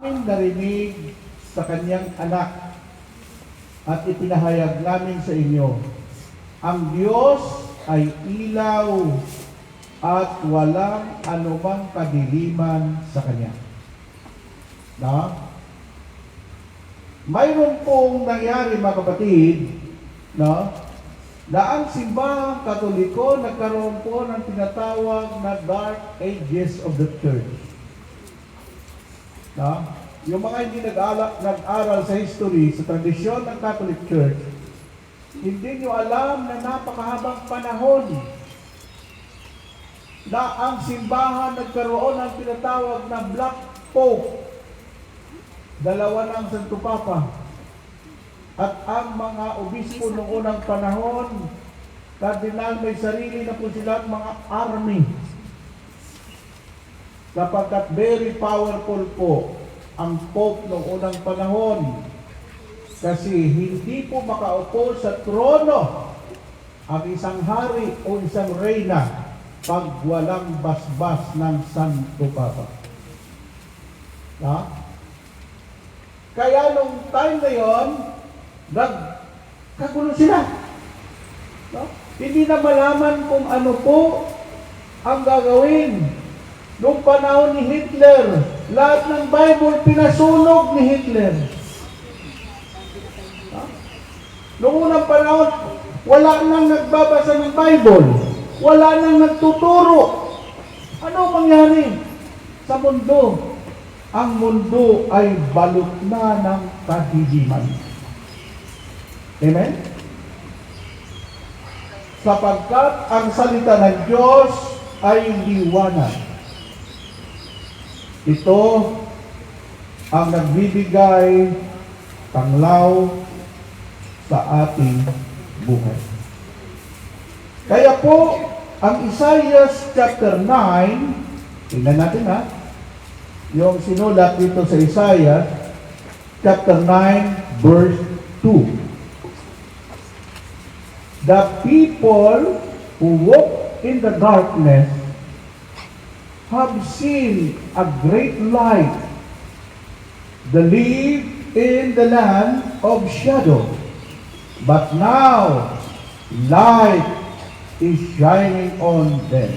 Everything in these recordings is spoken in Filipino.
Narinig sa kanyang anak at ipinahayag namin sa inyo, ang Diyos ay ilaw at walang anumang kadiliman sa Kanya. Mayroon pong nangyari mga kapatid, na ang simbahang Katoliko nagkaroon po ng tinatawag na Dark Ages of the Church. Yung mga hindi nag-aral sa history, sa tradisyon ng Catholic Church, hindi nyo alam na napakahabang panahon na ang simbahan nagkaroon ng tinatawag na Black Pope, dalawa ng Santo Papa, at ang mga obispo noong unang panahon, kardinal, may sarili na po silang mga army, sapagkat very powerful po ang Pope noong unang panahon, kasi hindi po makaupo sa trono ang isang hari o isang reyna pag walang basbas ng Santo Papa. Kaya nung time na yon, nagkagulo sila. Hindi na malaman kung ano po ang gagawin. Noong panahon ni Hitler, lahat ng Bible pinasunog ni Hitler. Noong unang panahon, wala nang nagbabasa ng Bible. Wala nang nagtuturo. Ano mangyari sa mundo? Ang mundo ay balot na ng kadiliman. Amen? Sapagkat ang salita ng Diyos ay liwanag. Ito ang nagbibigay tanglaw sa ating buhay. Kaya po, ang Isaiah chapter 9, tingnan natin yung sinulat dito sa Isaiah chapter 9 verse 2. The people who walk in the darkness have seen a great light. They live in the land of shadow, but now light is shining on them.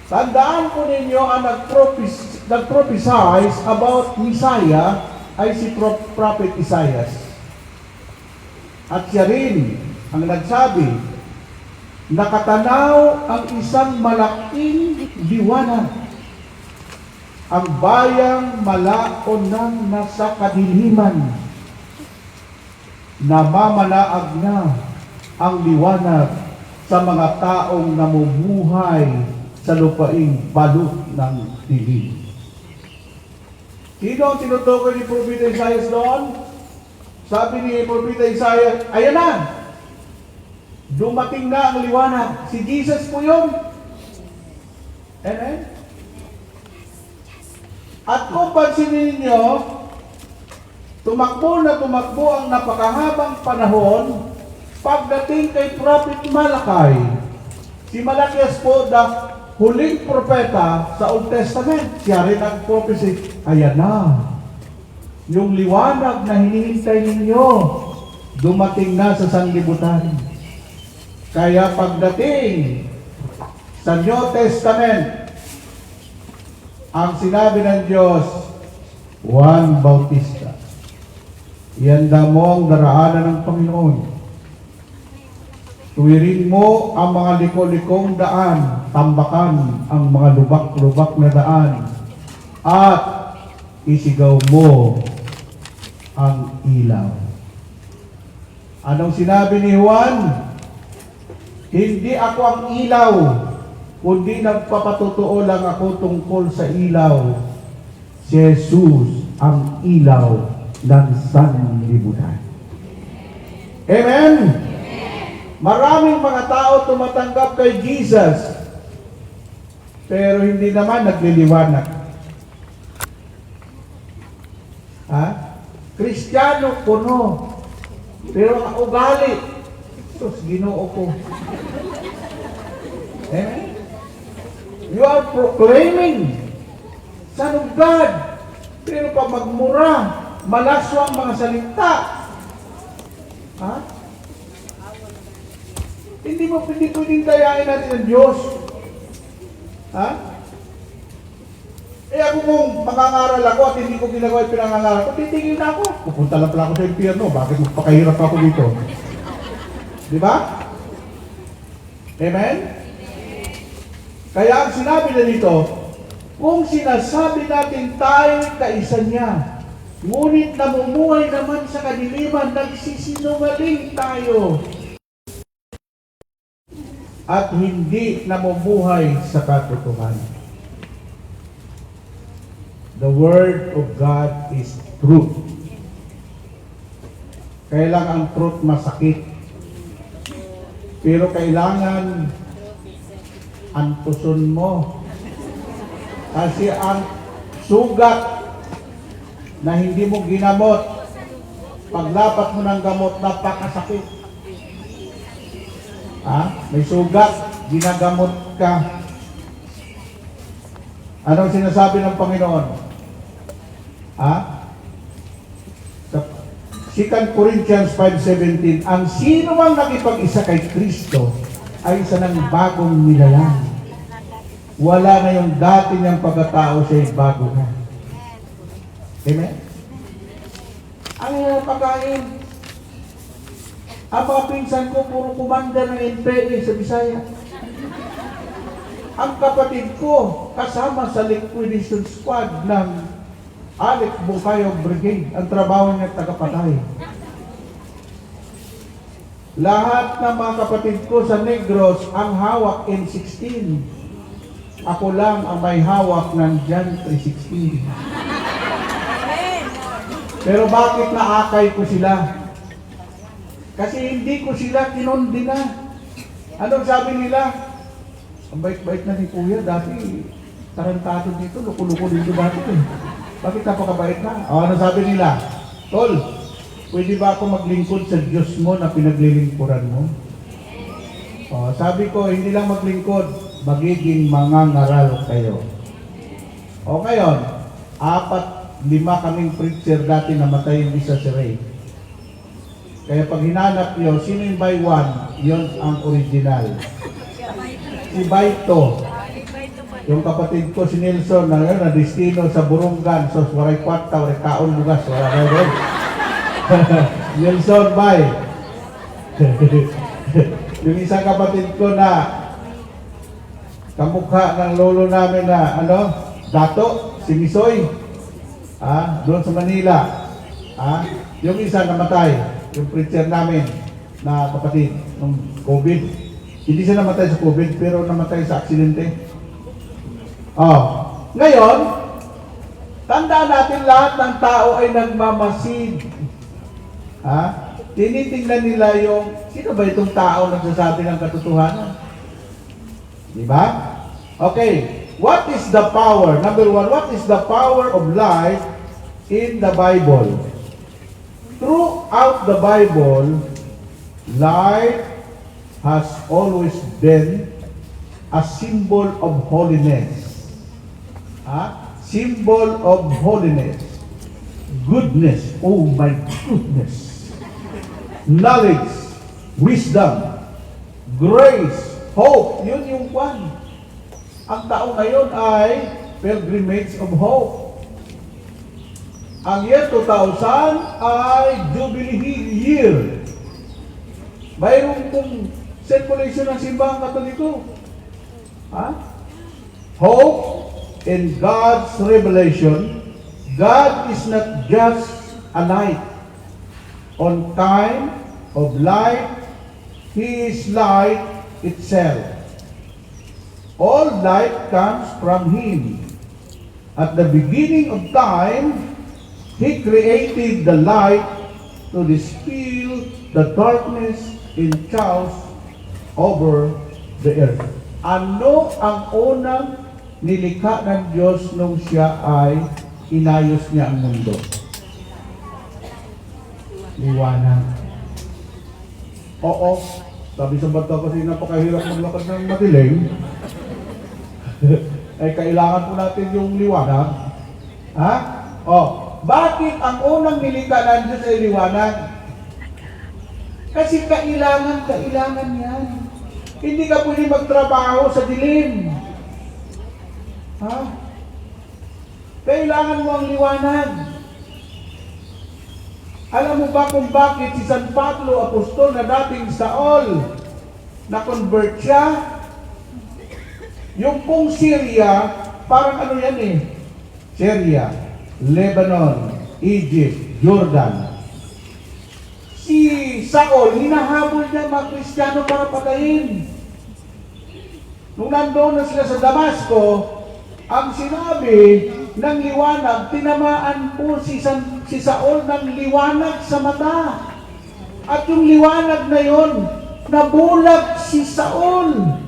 Tandaan po ninyo ang nag-prophesize about Messiah ay si Prophet Isaiah. At siya rin ang nagsabi, nakatanaw ang isang malaking liwanag. Ang bayang malaon ng nasa kadiliman. Namamalaag na ang liwanag sa mga taong namumuhay sa lupaing balot ng dilim. Sino ang tinutukoy ni Propeta Isaiah doon? Sabi ni Propeta Isaiah, ayan na! Dumating na ang liwanag. Si Jesus po yun. Amen? At kung pansinin ninyo, tumakbo na tumakbo ang napakahabang panahon pagdating kay Prophet Malakay. Si Malakias po, the huling propeta sa Old Testament. Siya rin ang prophecy. Ayan na. Yung liwanag na hinihintay ninyo, dumating na sa sanlibutan. Kaya pagdating sa New Testament, ang sinabi ng Diyos, Juan Bautista, ihanda mo ang daraanan ng Panginoon. Tuwirin mo ang mga liko-likong daan, tambakan ang mga lubak-lubak na daan, at isigaw mo ang ilaw. Anong sinabi ni Juan? Hindi ako ang ilaw, kundi nagpapatotoo lang ako tungkol sa ilaw. Si Jesus ang ilaw ng sanlibutan. Amen? Maraming mga tao tumatanggap kay Jesus, pero hindi naman nagliliwanag. Kristiyano puno, pero ang ugali, Sus, Ginoo ko. Amen? You are proclaiming Son of God. Pero pag magmura, malaswang mga salita. Ha? Hindi pwedeng dayain natin ang Diyos. Ha? Eh ako kung mangangaral ako at hindi ko ginagawa yung pinangangaral ko, titigil na ako. Pupunta lang pala ako sa impyerno. Bakit magpakahirap ako dito? Di ba? Amen? Kaya ang sinabi na dito, kung sinasabi natin tayo kaisa niya, ngunit namumuhay naman sa kadiliman, nagsisinungaling tayo. At hindi namumuhay sa katotohanan. The Word of God is truth. Kaya lang ang truth masakit. Pero kailangan antuson mo. Kasi ang sugat na hindi mo ginamot, paglapat mo ng gamot, napakasakit. May sugat, ginagamot ka. Anong sinasabi ng Panginoon? 2 Corinthians 5:17, ang sino mang nakipag-isa kay Kristo ay isa ng bagong nilalang. Wala na yung dati niyang pagkatao, siya ay bago na. Amen? Ang pagkain, ang mga pinsan ko, puro commander ng NPA sa Bisaya. Ang kapatid ko, kasama sa liquidation squad ng Alec Bukayo Brigade, ang trabaho niya tagapatay. Lahat ng mga kapatid ko sa Negros, ang hawak M16. Ako lang ang may hawak ng John 3:16. Pero bakit naakay ko sila? Kasi hindi ko sila kinundi na. Anong sabi nila? Ang bait-bait na ni Kuya, dati tarantado dito, luko-luko dito dati eh. Bakit napakabait na? Ano sabi nila? Tol, pwede ba ako maglingkod sa Diyos mo na pinaglilingkuran mo? Sabi ko, hindi lang maglingkod, magiging mangangaral kayo. Ngayon, 4-5 kaming preacher dati namatay yung isa si Ray. Kaya pag hinanap nyo, sino yung by one? Yun ang original. Si Baito. Yung kapatid ko si Nelson na destino sa Burungan, so waray kwarta, waray kaon lugas, waray doon. Nelson Bay. Yung isang kapatid ko na kamukha ng lolo namin na Dato, si Misoy. Doon sa Manila. Yung isa namatay, yung preacher namin na kapatid ng COVID. Hindi siya namatay sa COVID, pero namatay sa aksidente. Ngayon, tandaan natin lahat ng tao ay nagmamasid. Tinitingnan nila yung, sino ba itong tao nagsasabi ng katotohanan? Diba? Okay, what is the power? Number 1, what is the power of life in the Bible? Throughout the Bible, life has always been a symbol of holiness. Symbol of holiness. Goodness. Oh my goodness. Knowledge. Wisdom. Grace. Hope. Yun yung kwan. Ang tao ngayon ay pilgrimage of hope. Ang year 2000 ay Jubilee year. Mayroon pong circulation ng simbahang Katoliko. Hope in God's revelation. God is not just a light on time of light. He is light itself. All light comes from Him. At the beginning of time, He created the light to dispel the darkness in chaos over the earth. Ano ang unang nilikha ng Diyos nung siya ay inayos niya ang mundo? Liwanag. Oo. Sabi sa bata kasi napakahirap maglakad ng madilim. Kailangan po natin yung liwanag. Ha? Bakit ang unang nilikha ng Diyos ay liwanag? Kasi kailangan yan. Hindi ka pwede magtrabaho sa dilim. Ha? Kailangan mo ang liwanag. Alam mo ba kung bakit si San Pablo, apostol na dating Saul, na-convert siya? Yung pong Syria, parang ano yan eh? Syria, Lebanon, Egypt, Jordan. Si Saul, hinahabol niya mga Kristiyano para patayin. Nung nandoon na sila sa Damasco, ang sinabi ng liwanag, tinamaan po si Saul ng liwanag sa mata. At yung liwanag na yon, nabulag si Saul.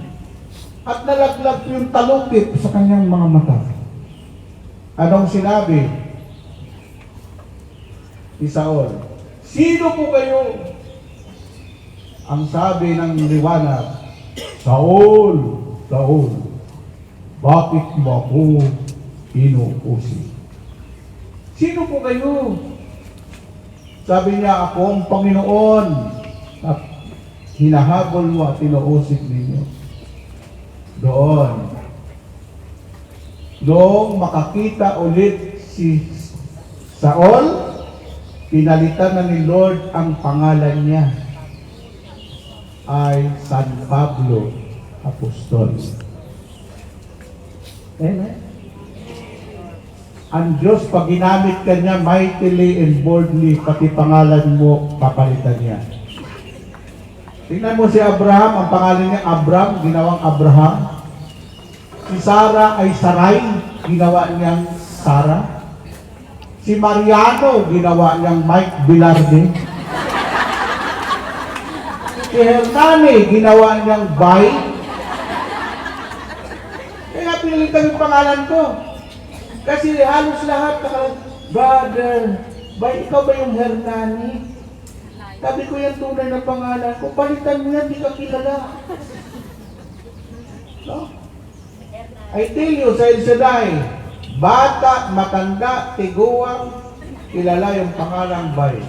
At nalaglag yung talukip sa kanyang mga mata. Anong sinabi ni Saul? Sino po kayo? Ang sabi ng liwanag, Saul, Saul, bakit mo ako inuusi? Sino po kayo? Sabi niya, ako ang Panginoon at hinahabol mo at inuusik ninyo. Doon. Noong makakita ulit si Saul, pinalitan na ni Lord ang pangalan niya ay San Pablo Apostol. Amen. Ang Diyos, pag ginamit ka niya mightily and boldly, pati pangalan mo, papalitan niya. Tingnan mo si Abraham, ang pangalan niya Abram, ginawang Abraham. Si Sarah ay Sarai, ginawa niyang Sarah. Si Mariano, ginawa niyang Mike Bilarde. Si Hernani, ginawa niyang Bay. Kaya pinalitan yung pangalan ko. Kasi halos lahat, Brother, Bay, ikaw ba yung Hernani? Sabi ko yung tunay na pangalan ko, palitan mo yan, di ka kilala. No? I tell you, sa El Shaddai, bata, matanda, tiguang, kilala yung pangalang Bay.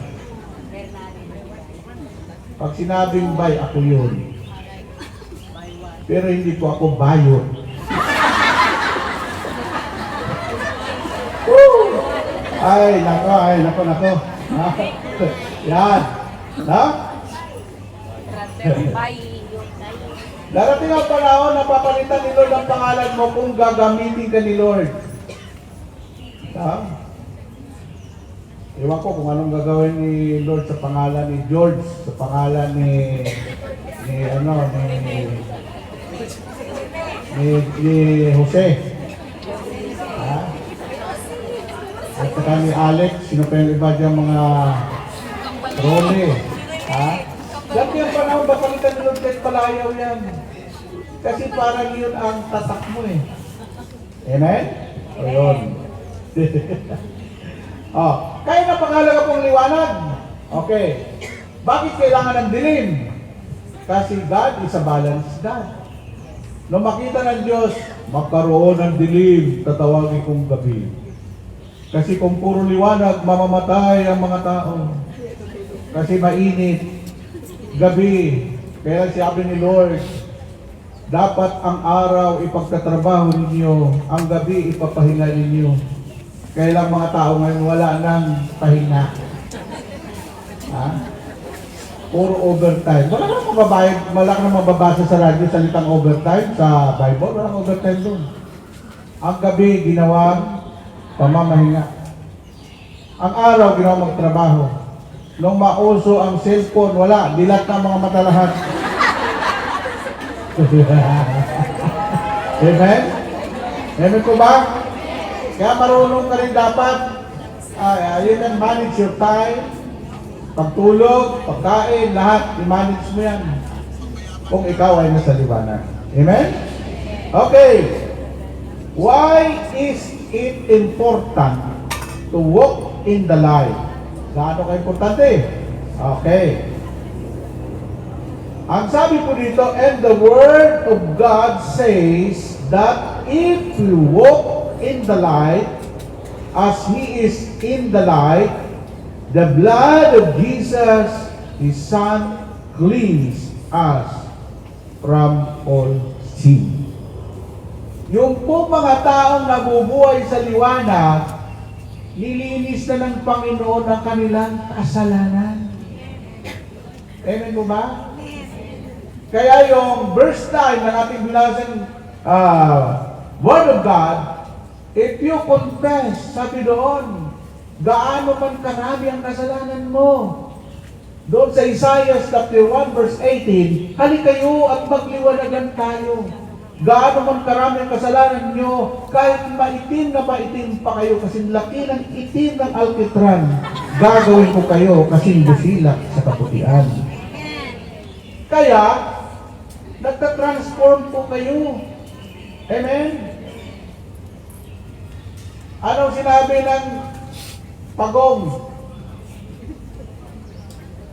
Pag sinabing Bay, ako yun. Pero hindi ko ako Bayon. Ay, nako. Yan. No? Darating ang panahon na papalitan ni Lord ang pangalan mo kung gagamitin ka ni Lord. No? Ewan ko kung anong gagawin ni Lord sa pangalan ni George, sa pangalan ni Jose. Ha? At saka ni Alex, sino pa yung iba dyan mga Role. Ha? Dati ang panahon, papalitan ni Lord kahit palayaw yan. Kasi parang yun ang tatak mo eh. Amen? O yun. Kaya napakalaga pong liwanag. Okay. Bakit kailangan ng dilim? Kasi God is a balanced God. Nung makita ng Diyos, magkaroon ng dilim, tatawagin kong gabi. Kasi kung puro liwanag, mamamatay ang mga tao. Kasi mainit, gabi. Kaya sabi ni Lord, dapat ang araw ipagtatrabaho ninyo, ang gabi ipapahinga ninyo. Kaya lang mga tao ngayon wala nang pahinga. Ha? Puro overtime. Wala nang mababasa sa radyo salitang overtime sa Bible. Walang overtime doon. Ang gabi ginawang pamamahinga. Ang araw ginawang magtrabaho. Nung mauso ang cellphone, wala. Dilat na mga mata lahat. Amen? Amen po ba? Kaya marunong ka rin dapat, you can manage your time, pagtulog, pagkain, lahat, i-manage mo yan. Kung ikaw ay nasa liwanag. Amen? Okay. Why is it important to walk in the light? Gaano ka-importante? Okay. Ang sabi po dito, and the Word of God says that if we walk in the light as He is in the light, the blood of Jesus, His Son, cleans us from all sin. Yung po mga taong nabubuhay sa liwanag, nilinis na ng Panginoon ang kanilang kasalanan. Amen mo ba? Kaya yung verse 9 ng ating binasang Word of God, if you confess, sabi doon, gaano man karami ang kasalanan mo. Doon sa Isaiah chapter 1 verse 18, halik kayo at magliwanagan tayo. Gaano man karami ang kasalanan nyo, kahit maitim na maitim pa kayo, kasing laki ng itim ng alkitran, gagawin ko kayo kasing busilak sa kaputian. Kaya, nagtatransform po kayo. Amen? Anong sinabi ng pagong?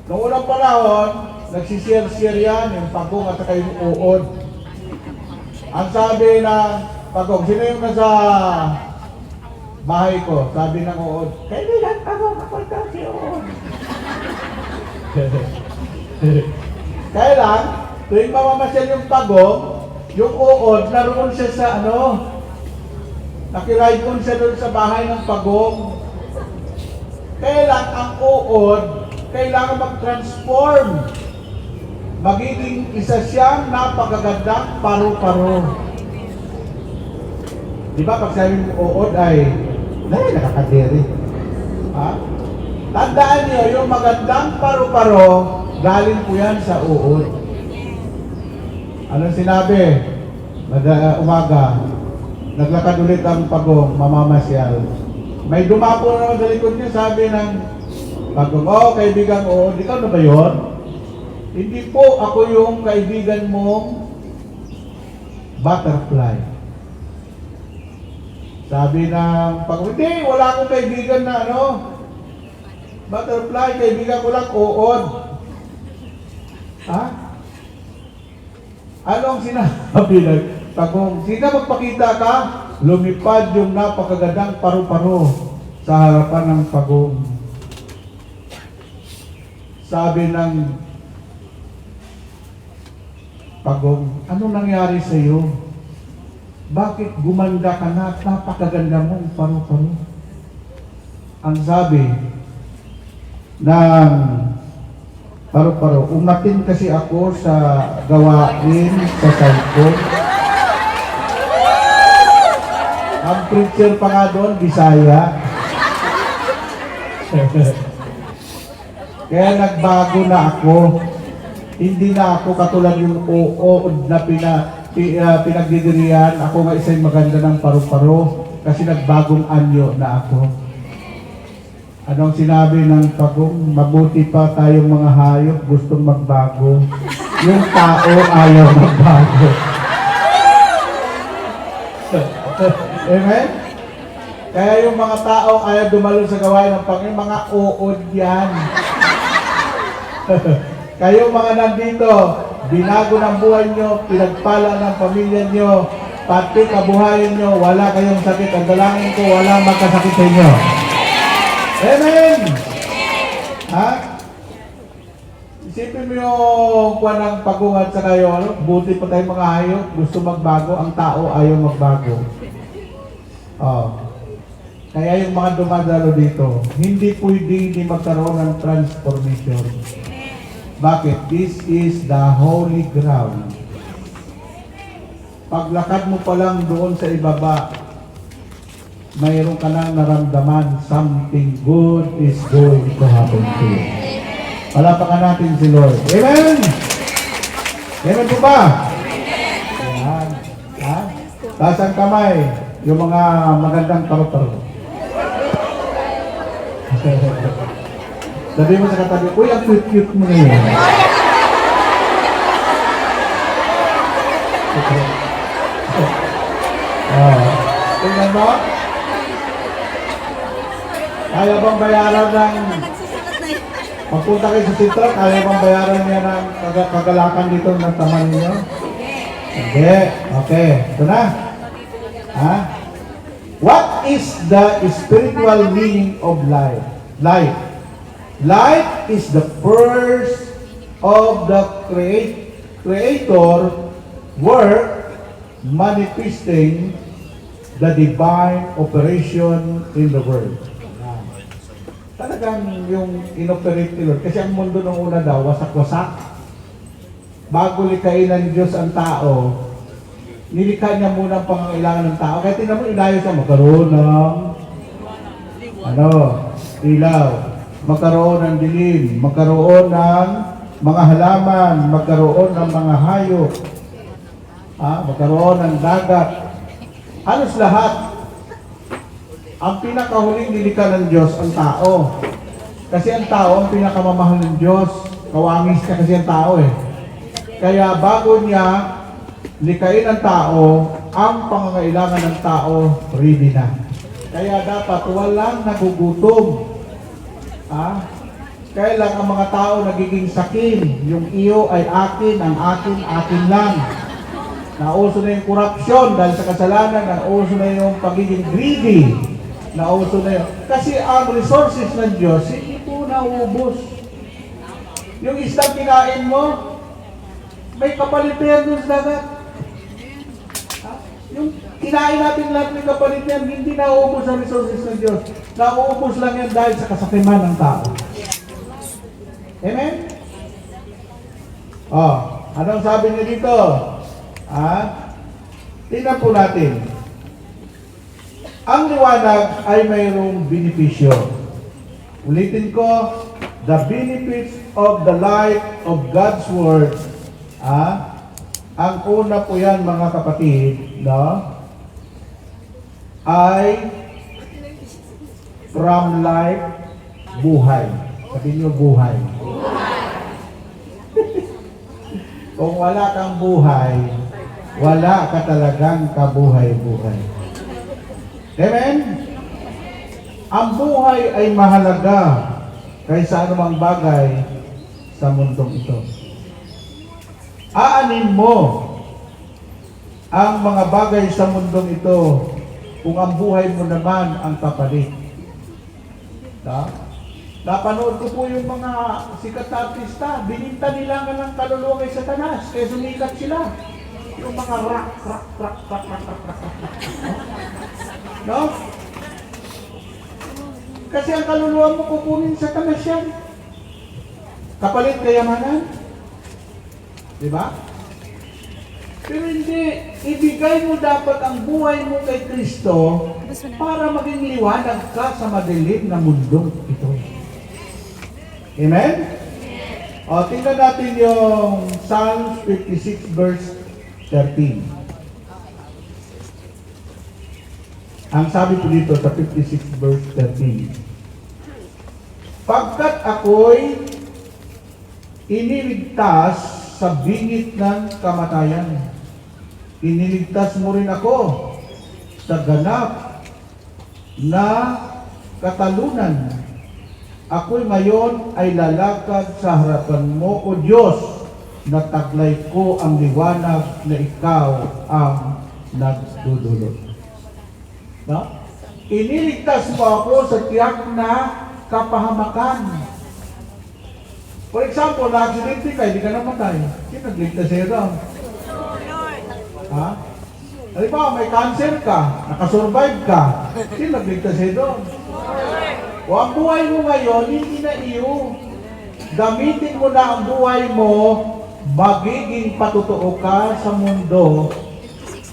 Noong unang panahon, nagsisiyar-siyar yan, yung pagong at saka yung uod. Ang sabi ng pagong, sino yung nasa bahay ko? Sabi ng uod, kailan pagong ako ito si uod? Kailan? Tuwing mamamasyal yung pagong, yung uod, naroon siya sa nakiride on siya doon sa bahay ng pagong. Kailan ang uod, kailangan mag-transform. Magiging isa siyang napakagandang paru-paro. Di ba pag sabi mo uod ay, nakakadiri. Ha? Tandaan niyo, yung magandang paru-paro, galing po yan sa uod. Anong sinabi? Umaga, naglakad ulit ang pagong, mamamasyal. May dumapo naman sa likod niya, sabi ng pagong, kaibigan uod, ikaw na ba yun? Hindi po, ako yung kaibigan mong butterfly. Sabi ng pagong, hindi, wala akong kaibigan na butterfly, kaibigan ko lang uod. Ha? Anong sinabi ng pagong? Sina magpakita ka, lumipad yung napakagandang paru-paro sa harapan ng pagong. Sabi ng pagong, anong nangyari sa iyo? Bakit gumanda ka na at napakaganda mong paru-paro? Ang sabi ng paru-paro, umatin kasi ako sa gawain sa cellphone. Ang preacher pa nga doon, Bisaya. Kaya nagbago na ako. Hindi na ako katulad yung uod na pinagdidirihan. Ako nga isa'y maganda ng paru-paro kasi nagbagong anyo na ako. Anong sinabi ng pagong? Mabuti pa tayong mga hayop gustong magbago. Yung tao ayaw magbago. Amen? Kaya yung mga tao ayaw dumalo sa gawain ng Panginoon, mga uod yan. Kayo mga nandito, binago ng buhay nyo, pinagpala ng pamilya nyo, pati kabuhayan nyo, wala kayong sakit. Ang dalangin ko, walang magkasakit sa inyo. Amen! Ha? Isipin mo yung kuha ng pagungan sa kayo, buti pa tayong mga hayop, gusto magbago, ang tao ayaw magbago. Kaya yung mga dumadalo dito, hindi pwede magkaroon ng transformation. Bakit? This is the holy ground. Paglakad mo pa lang doon sa ibaba, mayroon ka nang naramdaman, something good is going to happen to you. Palapakan natin si Lord. Amen! Amen po ba? Ayan. Ha? Taas ang kamay, yung mga magandang paru-paro. Sabi mo sa katabi, uy, ang cute-cute mo ngayon. Tingnan mo? Kaya bang bayaran ng... Pagpunta kayo sa sitro, kaya bang bayaran niya ng kagalakan dito ng taman ninyo? Hindi. Okay. Ito na. Ha? What is the spiritual meaning of life? Life. Life is the first of the Creator work manifesting the divine operation in the world. Talagang yung inoperate ni Lord. Kasi ang mundo nung una daw, wasak-wasak. Bago likain ng Diyos ang tao, nilikha niya muna ang pangangailangan ng tao. Kaya tingnan mo, inayos siya, magkaroon ng ilaw, magkaroon ng dilim, magkaroon ng mga halaman, magkaroon ng mga hayop, magkaroon ng dagat. Halos lahat. Ang pinakahuling nilikha ng Diyos ang tao. Kasi ang tao ang pinakamamahal ng Diyos. Kawangis ka kasi ang tao eh. Kaya bago niya likain ang tao, ang pangangailangan ng tao ready na. Kaya dapat walang nagugutom. Kaya lang ang mga tao nagiging sakim. Yung iyo ay akin, ang akin, akin lang. Nauso na yung korupsyon dahil sa kasalanan, nauso na yung pagiging greedy. Nauso na yun. Kasi ang resources ng Diyos, hindi po naubos. Yung isang kinain mo, may kapalit na yan doon sa dagat. Yung kinain natin lahat may kapalit na yan, hindi naubos ang resources ng Diyos. Nauubos lang yan dahil sa kasakiman ng tao. Amen? Anong sabi niya dito? Tingnan po natin. Ang liwanag ay mayroong benepisyo. Ulitin ko, the benefits of the light of God's Word. Ang una po yan, mga kapatid, ay from life, buhay. Sabihin nyo, buhay. Kung wala kang buhay, wala ka talagang kabuhay-buhay. Amen? Ang buhay ay mahalaga kaysa anumang bagay sa mundong ito. Aanin mo ang mga bagay sa mundong ito kung ang buhay mo naman ang kapalit. Napanood ko po yung mga sikat na artista, bininta nila nga ng kaluluwa kay Satanas, kaya sumikat sila. Yung mga rock. No? Kasi ang kaluluwa mo kukunin sa Satanas yan. Kapalit kayamanan. Diba? Pero hindi, ibigay mo dapat ang buhay mo kay Kristo para maging liwanag ka sa madilim na mundong ito. Amen? Tingnan natin yung Psalms 56 verse 13. Ang sabi po dito sa 56 verse 13. Pagkat ako'y iniligtas sa bingit ng kamatayan, iniligtas mo rin ako sa ganap na katalunan. Ako'y ngayon ay lalakad sa harapan mo, O Diyos, na taglay ko ang liwanag na ikaw ang nagdudulot. No? Iniligtas mo ako sa tiyak na kapahamakan. For example, na-accidente ka, hindi ka namatay. Sino nagligtas sa'yo doon? Halimbawa, may cancer ka, nakasurvive ka. Sino nagligtas sa'yo doon? O ang buhay mo ngayon, hindi na iyo. Gamitin mo na ang buhay mo, magiging patutuo ka sa mundo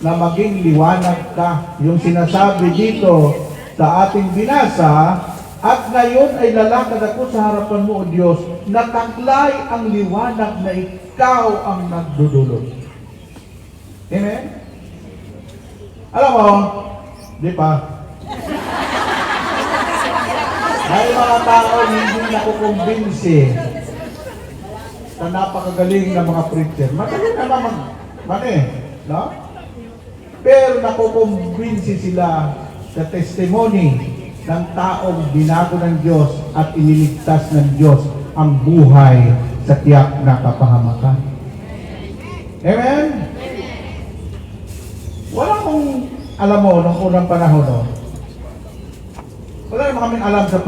na maging liwanag ka. Yung sinasabi dito sa ating binasa, at ngayon ay lalakad ako sa harapan mo, O Diyos, na taglay ang liwanag na ikaw ang nagdudulot. Amen? Alam mo, di pa? May mga tao hindi nakukumbinsi sa napakagaling na mga preacher. Magaling naman no? Pero nakukumbinsi sila sa testimony ng taong binago ng Diyos at iniligtas ng Diyos ang buhay sa tiyak na kapahamakan. Amen? Wala akong alam mo nung unang panahon, no? Wala naman kaming alam sa